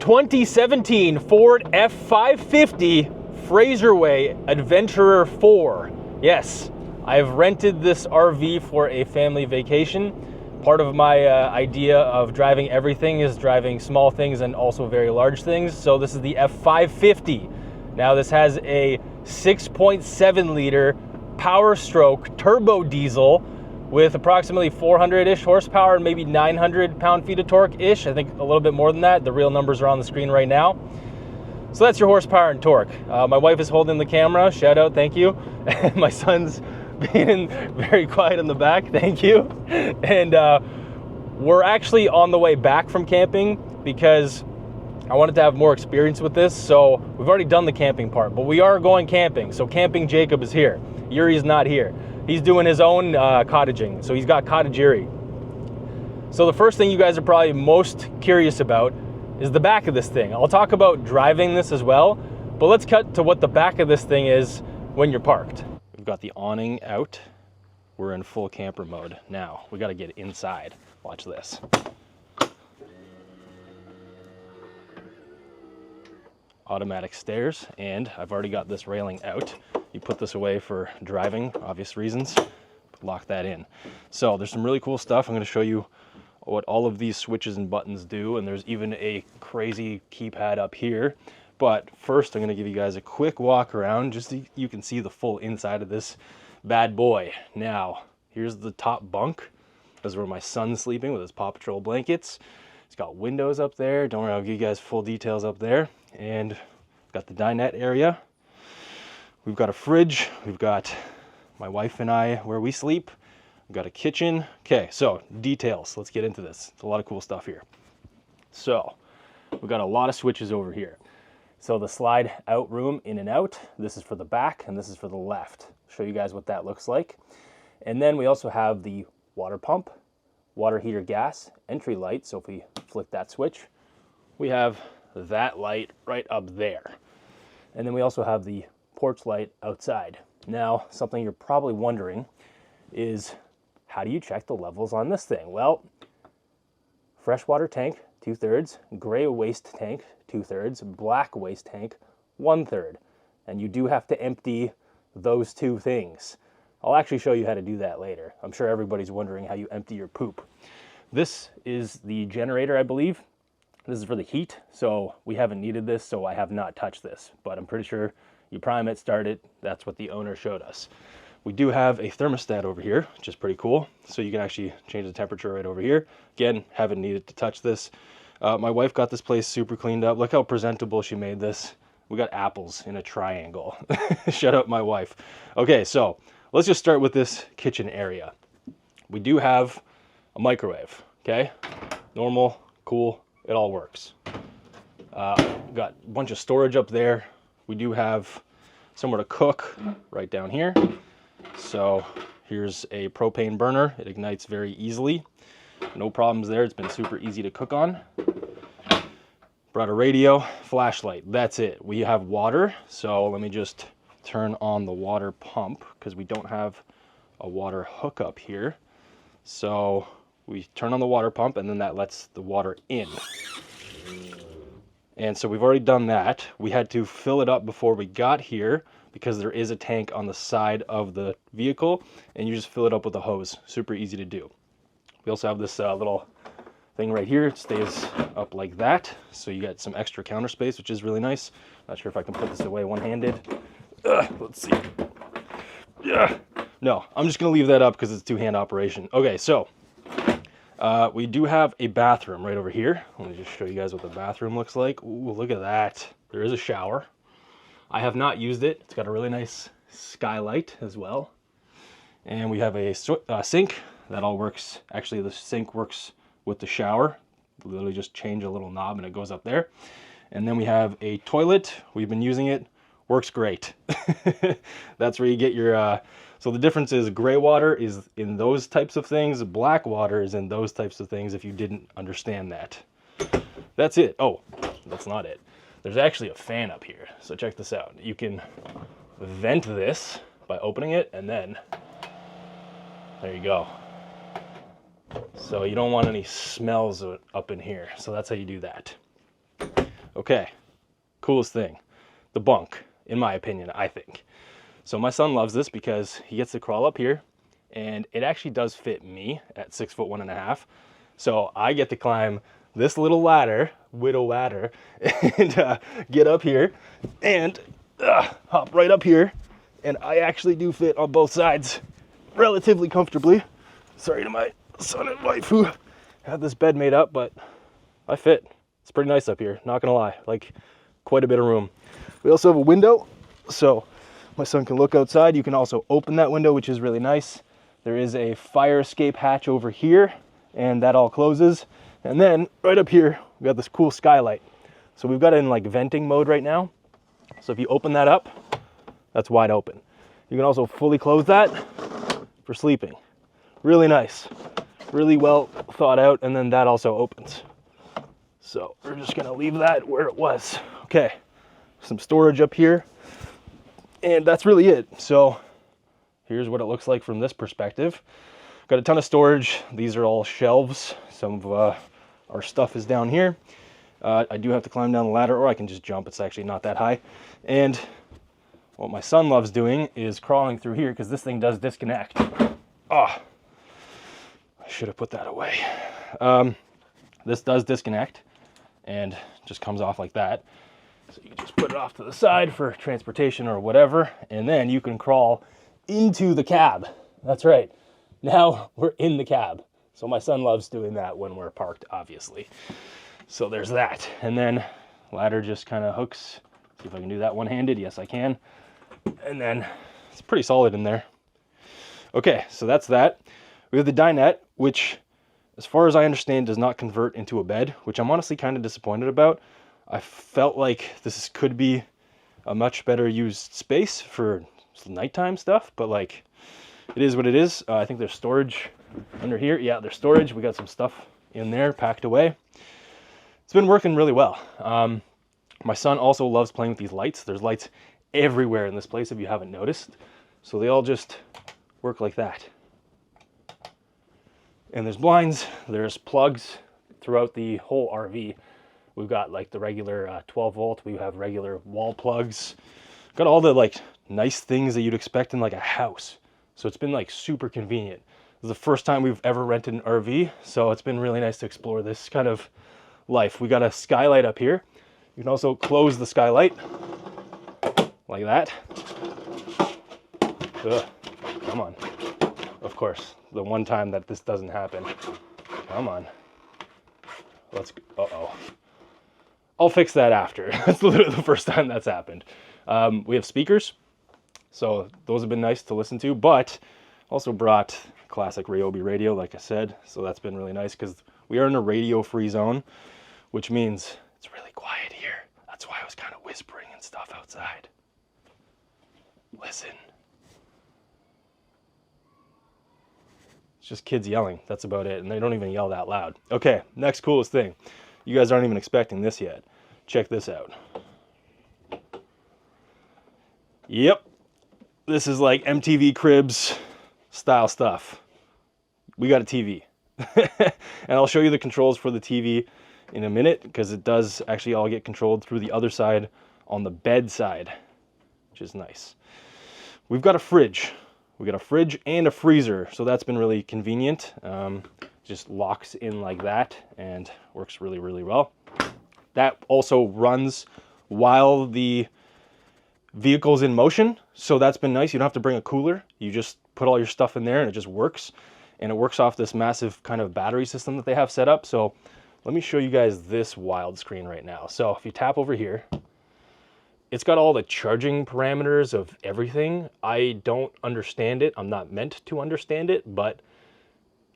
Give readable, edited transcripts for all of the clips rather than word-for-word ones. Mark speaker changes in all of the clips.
Speaker 1: 2017 Ford F550 Fraserway Adventurer 4. Yes, I've rented this RV for a family vacation. Part of my idea of driving everything is driving small things and also very large things. So this is the F550. Now this has a 6.7 liter Powerstroke Turbodiesel with approximately 400-ish horsepower and maybe 900 pound-feet of torque-ish. I think a little bit more than that. The real numbers are on the screen right now. So that's your horsepower and torque. My wife is holding the camera. Shout out, thank you. And my son's being very quiet in the back. Thank you. And we're actually on the way back from camping because I wanted to have more experience with this. So we've already done the camping part, but we are going camping. So camping Jacob is here. Yuri's not here. He's doing his own cottaging. So he's got cottage Yuri. So the first thing you guys are probably most curious about is the back of this thing. I'll talk about driving this as well, but let's cut to what the back of this thing is when you're parked. We've got the awning out. We're in full camper mode. Now we got to get inside. Watch this. Automatic stairs, and I've already got this railing out. You put this away for driving, obvious reasons. Lock that in. So there's some really cool stuff. I'm going to show you what all of these switches and buttons do, and there's even a crazy keypad up here. But first I'm going to give you guys a quick walk around just so you can see the full inside of this bad boy. Now here's the top bunk. This is where my son's sleeping with his Paw Patrol blankets. It's got windows up there. Don't worry, I'll give you guys full details up there. And got the dinette area. We've got a fridge. We've got my wife and I where we sleep. We've got a kitchen. Okay, so details. Let's get into this. It's a lot of cool stuff here. So we've got a lot of switches over here. So the slide out room in and out. This is for the back and this is for the left. Show you guys what that looks like. And then we also have the water pump, water heater gas, entry light. So if we flick that switch, we have that light right up there. And then we also have the porch light outside. Now, something you're probably wondering is, how do you check the levels on this thing? Well, freshwater tank, 2/3, gray waste tank, 2/3, black waste tank, 1/3. And you do have to empty those two things. I'll actually show you how to do that later. I'm sure everybody's wondering how you empty your poop. This is the generator, I believe. This is for the heat, so we haven't needed this, so I have not touched this, but I'm pretty sure you prime it, start it, that's what the owner showed us. We do have a thermostat over here, which is pretty cool, so you can actually change the temperature right over here. Again, haven't needed to touch this. My wife got this place super cleaned up. Look how presentable she made this. We got apples in a triangle. Shut up, my wife. Okay, so let's just start with this kitchen area. We do have a microwave, okay? Normal, cool. It all works. Got a bunch of storage up there. We do have somewhere to cook right down here. So here's a propane burner. It ignites very easily. No problems there. It's been super easy to cook on. Brought a radio, flashlight. That's it. We have water. So let me just turn on the water pump because we don't have a water hookup here. So we turn on the water pump and then that lets the water in. And so we've already done that. We had to fill it up before we got here because there is a tank on the side of the vehicle and you just fill it up with a hose. Super easy to do. We also have this little thing right here. It stays up like that. So you got some extra counter space, which is really nice. Not sure if I can put this away one-handed. Let's see. Yeah. No, I'm just gonna leave that up because it's a two-hand operation. Okay, so we do have a bathroom right over here. Let me just show you guys what the bathroom looks like. Ooh, look at that. There is a shower. I have not used it. It's got a really nice skylight as well. And we have a sink. That all works. Actually, the sink works with the shower. Literally just change a little knob and it goes up there. And then we have a toilet. We've been using it. Works great. That's where you get your... So the difference is gray water is in those types of things. Black water is in those types of things if you didn't understand that. That's it. Oh, that's not it. There's actually a fan up here. So check this out. You can vent this by opening it and then there you go. So you don't want any smells up in here. So that's how you do that. Okay, coolest thing, the bunk, in my opinion, I think. So my son loves this because he gets to crawl up here, and it actually does fit me at 6'1.5". So I get to climb this little ladder, widow ladder, and get up here and hop right up here. And I actually do fit on both sides relatively comfortably. Sorry to my son and wife who had this bed made up, but I fit. It's pretty nice up here, not gonna lie, like quite a bit of room. We also have a window, so my son can look outside. You can also open that window, which is really nice. There is a fire escape hatch over here, and that all closes. And then right up here, we got this cool skylight. So we've got it in like venting mode right now. So if you open that up, that's wide open. You can also fully close that for sleeping. Really nice, really well thought out. And then that also opens. So we're just gonna leave that where it was. Okay, some storage up here. And that's really it. So here's what it looks like from this perspective. Got a ton of storage. These are all shelves. Some of our stuff is down here. I do have to climb down the ladder, or I can just jump. It's actually not that high. And what my son loves doing is crawling through here because this thing does disconnect. Oh, I should have put that away. This does disconnect and just comes off like that. So you can just put it off to the side for transportation or whatever, and then you can crawl into the cab. That's right. Now we're in the cab. So my son loves doing that when we're parked, obviously. So there's that. And then ladder just kind of hooks. See if I can do that one-handed. Yes, I can. And then it's pretty solid in there. Okay, so that's that. We have the dinette, which, as far as I understand, does not convert into a bed, which I'm honestly kind of disappointed about. I felt like this could be a much better used space for nighttime stuff, but like, it is what it is. I think there's storage under here. Yeah, there's storage. We got some stuff in there packed away. It's been working really well. My son also loves playing with these lights. There's lights everywhere in this place if you haven't noticed. So they all just work like that. And there's blinds, there's plugs throughout the whole RV. We've got like the regular 12 volt, we have regular wall plugs. Got all the like nice things that you'd expect in like a house. So it's been like super convenient. This is the first time we've ever rented an RV, so it's been really nice to explore this kind of life. We got a skylight up here. You can also close the skylight like that. Ugh, come on. Of course, the one time that this doesn't happen. Come on. Let's go. Uh-oh. I'll fix that after. That's literally the first time that's happened. We have speakers, so those have been nice to listen to, but also brought classic Ryobi radio, like I said, so that's been really nice because we are in a radio-free zone, which means it's really quiet here. That's why I was kind of whispering and stuff outside. Listen. It's just kids yelling. That's about it, and they don't even yell that loud. Okay, next coolest thing. You guys aren't even expecting this yet. Check this out. Yep. This is like MTV Cribs style stuff. We got a TV. And I'll show you the controls for the TV in a minute because it does actually all get controlled through the other side on the bed side, which is nice. We've got a fridge. We got a fridge and a freezer, so that's been really convenient. Just locks in like that and works really, really well. That also runs while the vehicle's in motion, so that's been nice. You don't have to bring a cooler. You just put all your stuff in there and it just works. And it works off this massive kind of battery system that they have set up. So let me show you guys this wild screen right now. So if you tap over here, it's got all the charging parameters of everything. I don't understand it. I'm not meant to understand it, but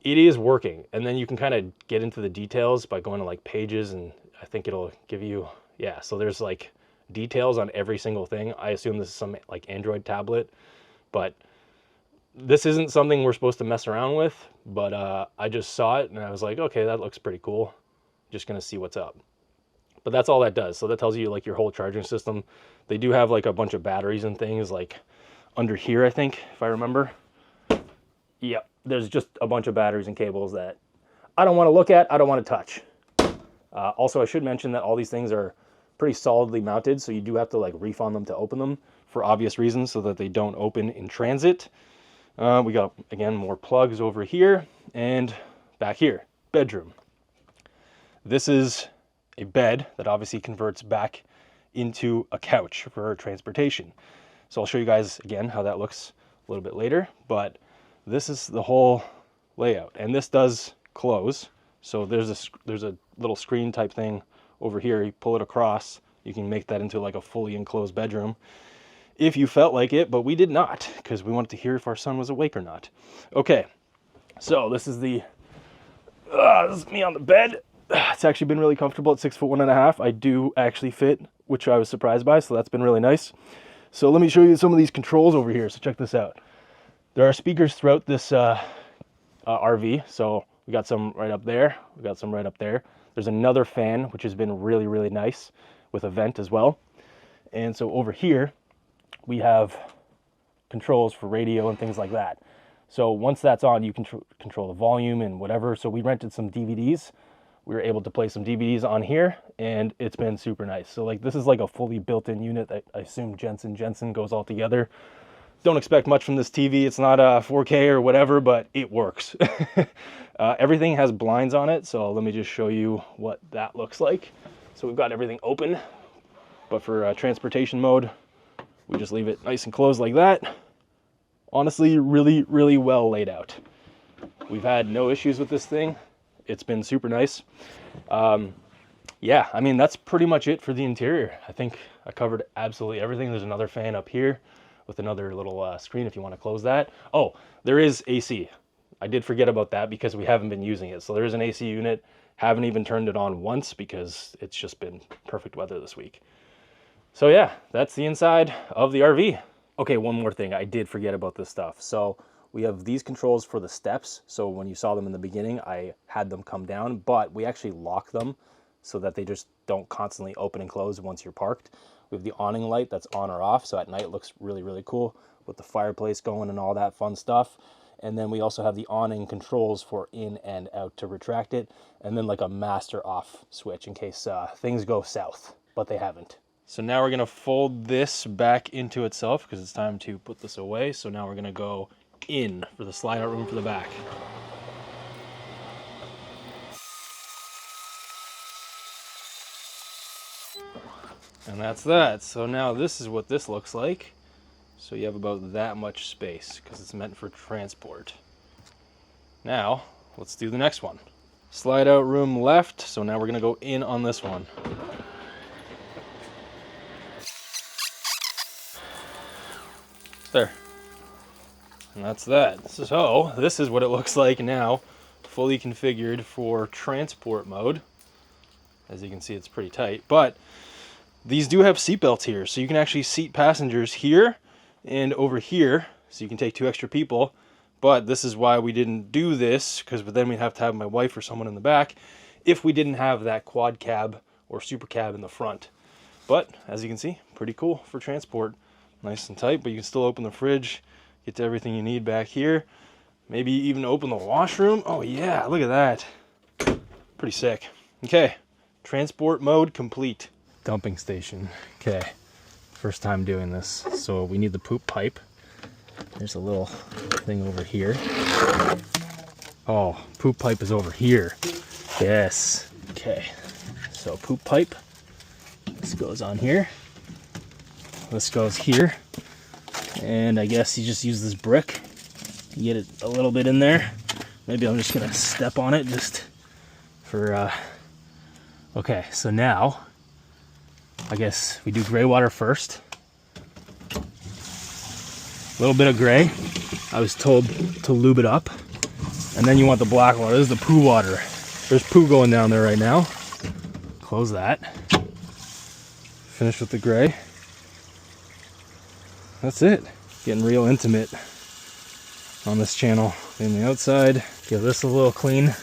Speaker 1: it is working. And then you can kind of get into the details by going to like pages, and I think it'll give you, yeah, so there's like details on every single thing. I assume this is some like Android tablet, but this isn't something we're supposed to mess around with, but I just saw it and I was like, okay, that looks pretty cool. Just gonna see what's up. But that's all that does. So that tells you like your whole charging system. They do have like a bunch of batteries and things like under here, I think, if I remember. Yep, there's just a bunch of batteries and cables that I don't want to look at, I don't want to touch. Also, I should mention that all these things are pretty solidly mounted, so you do have to like reef on them to open them for obvious reasons so that they don't open in transit. We got, again, more plugs over here, and back here, bedroom. This is a bed that obviously converts back into a couch for transportation. So I'll show you guys again how that looks a little bit later, but this is the whole layout, and this does close. So there's a little screen type thing over here. You pull it across, you can make that into like a fully enclosed bedroom if you felt like it, but we did not, because we wanted to hear if our son was awake or not. Okay, so this is this is me on the bed. It's actually been really comfortable at 6'1.5". I do actually fit, which I was surprised by, so that's been really nice. So let me show you some of these controls over here. So check this out. There are speakers throughout this RV. So we got some right up there. We got some right up there. There's another fan, which has been really, really nice with a vent as well. And so over here, we have controls for radio and things like that. So once that's on, you can control the volume and whatever. So we rented some DVDs. We were able to play some DVDs on here, and it's been super nice. So like this is like a fully built-in unit that I assume Jensen goes all together. Don't expect much from this TV. It's not 4K or whatever, but it works. Everything has blinds on it, so let me just show you what that looks like. So we've got everything open, but for transportation mode, we just leave it nice and closed like that. Honestly, really, really well laid out. We've had no issues with this thing. It's been super nice. Yeah, I mean, that's pretty much it for the interior. I think I covered absolutely everything. There's another fan up here with another little screen if you want to close that. Oh, there is AC. I did forget about that because we haven't been using it. So there is an AC unit. Haven't even turned it on once because it's just been perfect weather this week. So yeah, that's the inside of the RV. Okay, one more thing. I did forget about this stuff. So we have these controls for the steps. So when you saw them in the beginning, I had them come down, but we actually lock them so that they just don't constantly open and close once you're parked. We have the awning light that's on or off. So at night it looks really, really cool with the fireplace going and all that fun stuff. And then we also have the awning controls for in and out to retract it. And then like a master off switch in case things go south, but they haven't. So now we're gonna fold this back into itself because it's time to put this away. So now we're gonna go in for the slide out room for the back. And that's that. So now this is what this looks like. So you have about that much space because it's meant for transport. Now let's do the next one. Slide out room left. So now we're gonna go in on this one. There. And that's that. So this is what it looks like now, fully configured for transport mode. As you can see, it's pretty tight, but these do have seat belts here, so you can actually seat passengers here and over here, so you can take 2 extra people. But this is why we didn't do this, because then we'd have to have my wife or someone in the back if we didn't have that quad cab or super cab in the front. But as you can see, pretty cool for transport. Nice and tight, but you can still open the fridge, get to everything you need back here. Maybe even open the washroom. Oh yeah, look at that. Pretty sick. Okay, transport mode complete. Dumping station. Okay, first time doing this. So we need the poop pipe. There's a little thing over here. Oh, poop pipe is over here. Yes. Okay, so poop pipe. This goes on here. This goes here, and I guess you just use this brick to get it a little bit in there. Maybe I'm just gonna step on it just for okay, so now I guess we do gray water first. A little bit of gray. I was told to lube it up, and then you want the black water. This is the poo water. There's poo going down there right now. Close that. Finish with the gray. That's it. Getting real intimate on this channel. Clean the outside. Give this a little clean.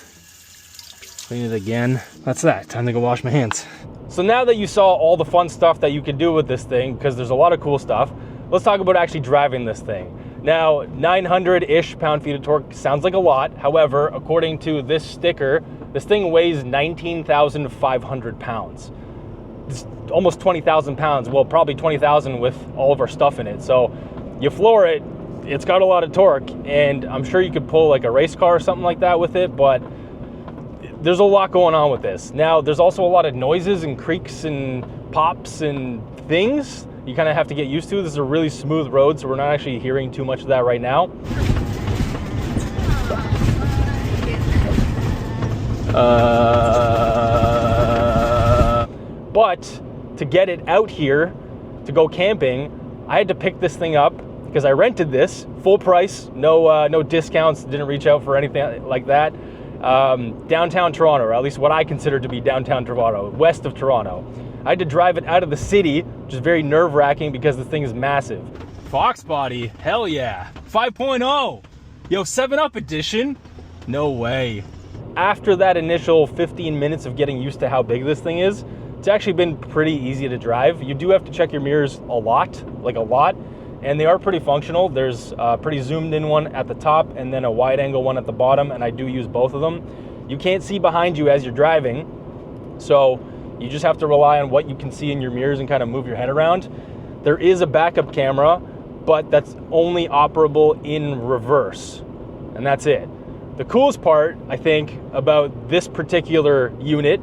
Speaker 1: Clean it again. That's that. Time to go wash my hands. So now that you saw all the fun stuff that you can do with this thing, because there's a lot of cool stuff, let's talk about actually driving this thing. Now, 900-ish pound-feet of torque sounds like a lot. However, according to this sticker, this thing weighs 19,500 pounds. it's almost 20,000 pounds. Well, probably 20,000 with all of our stuff in it. So you floor it, it's got a lot of torque, and I'm sure you could pull like a race car or something like that with it, but there's a lot going on with this. Now, there's also a lot of noises and creaks and pops and things you kind of have to get used to. This is a really smooth road, so we're not actually hearing too much of that right now. But to get it out here to go camping, I had to pick this thing up because I rented this full price, no discounts, didn't reach out for anything like that. Downtown Toronto, or at least what I consider to be downtown Toronto, west of Toronto. I had to drive it out of the city, which is very nerve-wracking because the thing is massive. Fox body, hell yeah. 5.0, yo, 7-Up edition, no way. After that initial 15 minutes of getting used to how big this thing is, it's actually been pretty easy to drive. You do have to check your mirrors a lot, and they are pretty functional. There's a pretty zoomed in one at the top and then a wide angle one at the bottom, and I do use both of them. You can't see behind you as you're driving, so you just have to rely on what you can see in your mirrors and kind of move your head around. There is a backup camera, but that's only operable in reverse, and that's it. The coolest part, I think, about this particular unit,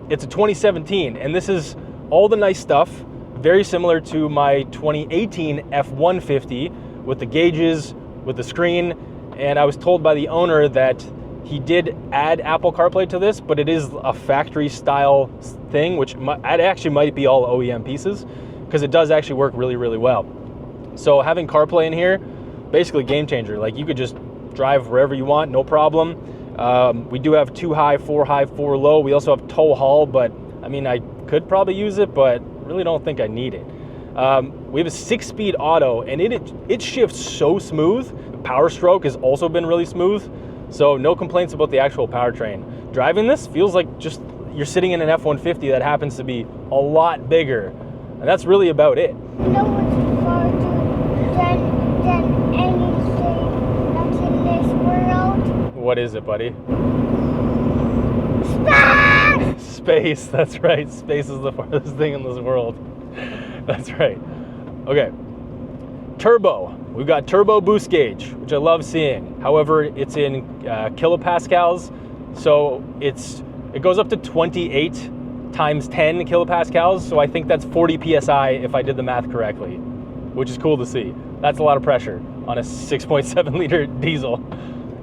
Speaker 1: it's a 2017, and this is all the nice stuff, very similar to my 2018 F-150 with the gauges, with the screen, and I was told by the owner that he did add Apple CarPlay to this, but it is a factory style thing, which it actually might be all OEM pieces, because it does actually work really, really well. So having CarPlay in here, basically game changer. Like, you could just drive wherever you want, no problem. We do have 2 high, 4 low. We also have tow haul, but I mean, I could probably use it, but really don't think I need it. We have a 6-speed auto, and it shifts so smooth. Powerstroke has also been really smooth, so no complaints about the actual powertrain. Driving this feels like just you're sitting in an F-150 that happens to be a lot bigger, and that's really about it.
Speaker 2: You know what's farther than anything that's in this world?
Speaker 1: What is it, buddy?
Speaker 2: Space!
Speaker 1: Space, that's right. Space is the farthest thing in this world. That's right. Okay. Turbo. We've got turbo boost gauge, which I love seeing. However, it's in kilopascals, so it goes up to 28 times 10 kilopascals, so I think that's 40 psi if I did the math correctly, which is cool to see. That's a lot of pressure on a 6.7 liter diesel.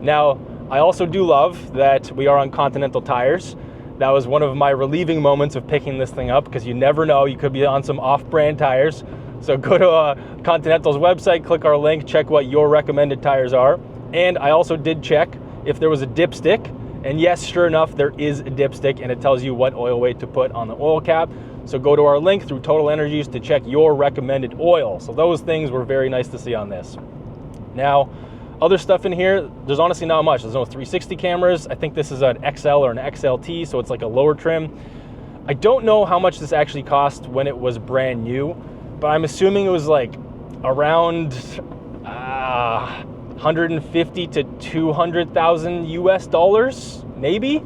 Speaker 1: Now, I also do love that we are on Continental tires. That was one of my relieving moments of picking this thing up, because you never know, you could be on some off-brand tires. So go to Continental's website, click our link, check what your recommended tires are. And I also did check if there was a dipstick, and yes, sure enough, there is a dipstick, and it tells you what oil weight to put on the oil cap. So go to our link through TotalEnergies to check your recommended oil. So those things were very nice to see on this. Now, other stuff in here, there's honestly not much. There's no 360 cameras. I think this is an XL or an XLT, so it's like a lower trim. I don't know how much this actually cost when it was brand new, but I'm assuming it was like around 150 to 200,000 US dollars, maybe.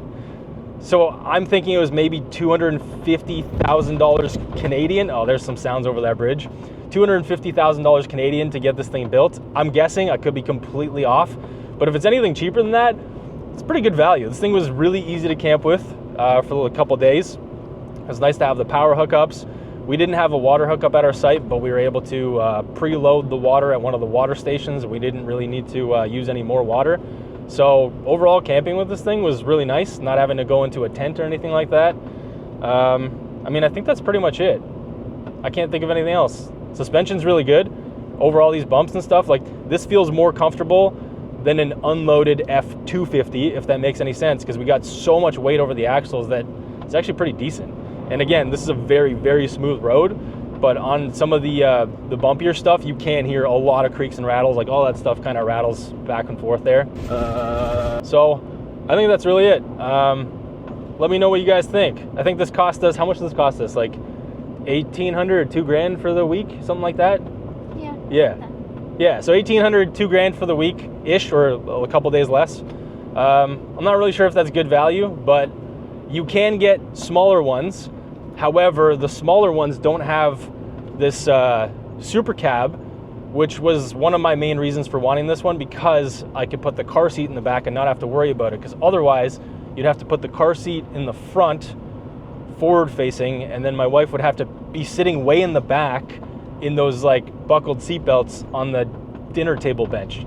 Speaker 1: So I'm thinking it was maybe $250,000 Canadian. Oh, there's some sounds over that bridge. $250,000 Canadian to get this thing built. I'm guessing, I could be completely off, but if it's anything cheaper than that, it's pretty good value. This thing was really easy to camp with for a couple days. It was nice to have the power hookups. We didn't have a water hookup at our site, but we were able to preload the water at one of the water stations. We didn't really need to use any more water. So overall, camping with this thing was really nice, not having to go into a tent or anything like that. I mean, I think that's pretty much it. I can't think of anything else. Suspension's really good. Overall, these bumps and stuff, like, this feels more comfortable than an unloaded F-250, if that makes any sense, because we got so much weight over the axles that it's actually pretty decent. And again, this is a very, very smooth road, but on some of the bumpier stuff, you can hear a lot of creaks and rattles, like all that stuff kind of rattles back and forth there. So I think that's really it. Let me know what you guys think. I think this cost us, how much does this cost us? Like $1,800 or $2,000 for the week, something like that? Yeah. Yeah, so $1,800, $2,000 for the week-ish, or a couple days less. I'm not really sure if that's good value, but you can get smaller ones. However, the smaller ones don't have this super cab, which was one of my main reasons for wanting this one, because I could put the car seat in the back and not have to worry about it, because otherwise you'd have to put the car seat in the front, forward facing, and then my wife would have to be sitting way in the back in those like buckled seat belts on the dinner table bench.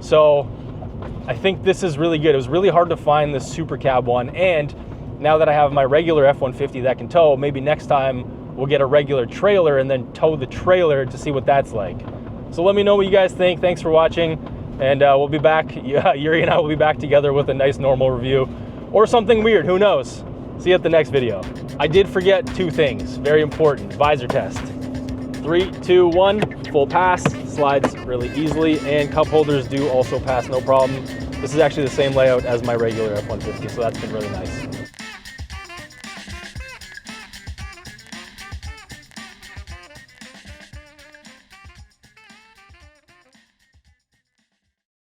Speaker 1: So I think this is really good. It was really hard to find this super cab one, and now that I have my regular F-150 that can tow, maybe next time we'll get a regular trailer and then tow the trailer to see what that's like. So let me know what you guys think. Thanks for watching, and we'll be back. Yuri and I will be back together with a nice normal review, or something weird, who knows. See you at the next video. I did forget 2 things, very important. Visor test. 3, 2, 1, full pass, slides really easily, and cup holders do also pass no problem. This is actually the same layout as my regular F-150, so that's been really nice.